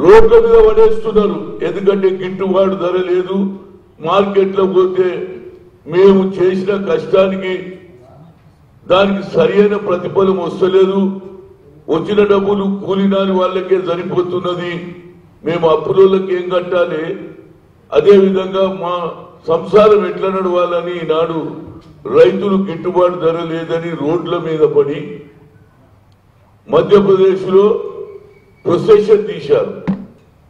రోడ్ల మీద పడేస్తున్నారు. ఎందుకంటే గిట్టుబాటు ధర లేదు. మార్కెట్లో పోతే మేము చేసిన కష్టానికి దానికి సరైన ప్రతిఫలం వస్తలేదు. వచ్చిన డబ్బులు కూలినాని వాళ్ళకే సరిపోతున్నది. మేము అప్పులకి ఏం కట్టాలి? అదేవిధంగా మా సంసారం ఎట్లా నడవాలని ఈనాడు రైతులు గిట్టుబాటు ధర లేదని రోడ్ల మీద పడి మధ్యప్రదేశ్లో ప్రొసెషన్ తీశారు.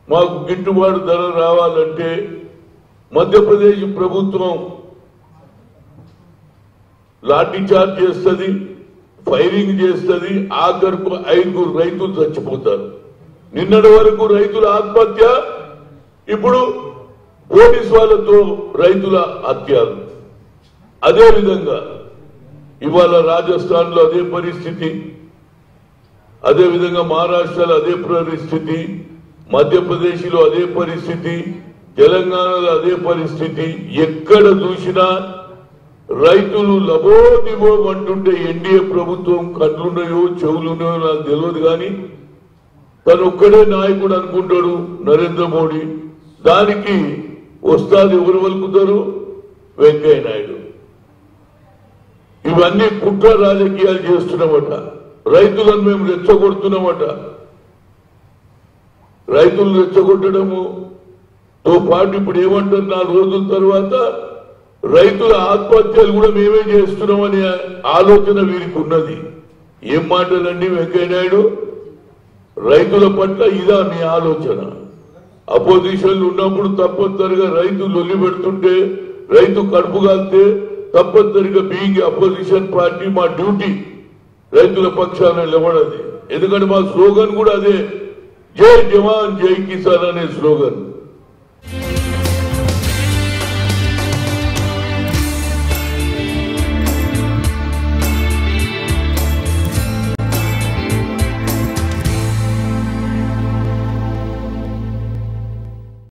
మాకు గిట్టుబాటు ధర రావాలంటే మధ్యప్రదేశ్ ప్రభుత్వం లాఠీ చార్జ్ చేస్తుంది, ఫైరింగ్ చేస్తుంది. ఆఖరుకు 5 రైతులు చచ్చిపోతారు. నిన్నటి వరకు రైతుల ఆత్మహత్య, ఇప్పుడు పోలీసు వాళ్ళతో రైతుల హత్యలు. అదేవిధంగా ఇవాళ రాజస్థాన్లో అదే పరిస్థితి, అదేవిధంగా మహారాష్ట్రలో అదే పరిస్థితి, మధ్యప్రదేశ్లో అదే పరిస్థితి, తెలంగాణలో అదే పరిస్థితి. ఎక్కడ చూసినా రైతులు లబోదిబోం అంటుంటే ఎన్డీఏ ప్రభుత్వం కళ్ళున్నాయో చెవులున్నాయో నాకు తెలియదు, కానీ తను ఒక్కడే నాయకుడు అనుకుంటాడు నరేంద్ర మోడీ. దానికి వస్తాది ఎవరు వలుకుతారు? వెంకయ్య నాయుడు. ఇవన్నీ కుట్ర రాజకీయాలు చేస్తున్నామట. రైతులను మేము రెచ్చగొడుతున్నామట. రైతులు రెచ్చగొట్టడముతో పాటు ఇప్పుడు ఏమంటారు, 4 రోజుల తర్వాత రైతుల ఆత్మహత్యలు కూడా మేమే చేస్తున్నామనే ఆలోచన వీరికి ఉన్నది. ఏం మాటలండి వెంకయ్య నాయుడు? రైతుల పట్ల ఇదా మీ ఆలోచన? అపోజిషన్లు ఉన్నప్పుడు తప్పనిసరిగా రైతు లొల్లి పెడుతుంటే, రైతు కడుపు కాలితే తప్పనిసరిగా బీయింగ్ అపోజిషన్ పార్టీ మా డ్యూటీ రైతుల పక్షాన నిలబడది. ఎందుకంటే మా స్లోగన్ కూడా అదే, జై జవాన్ జై కిసాన్ అనే స్లోగన్.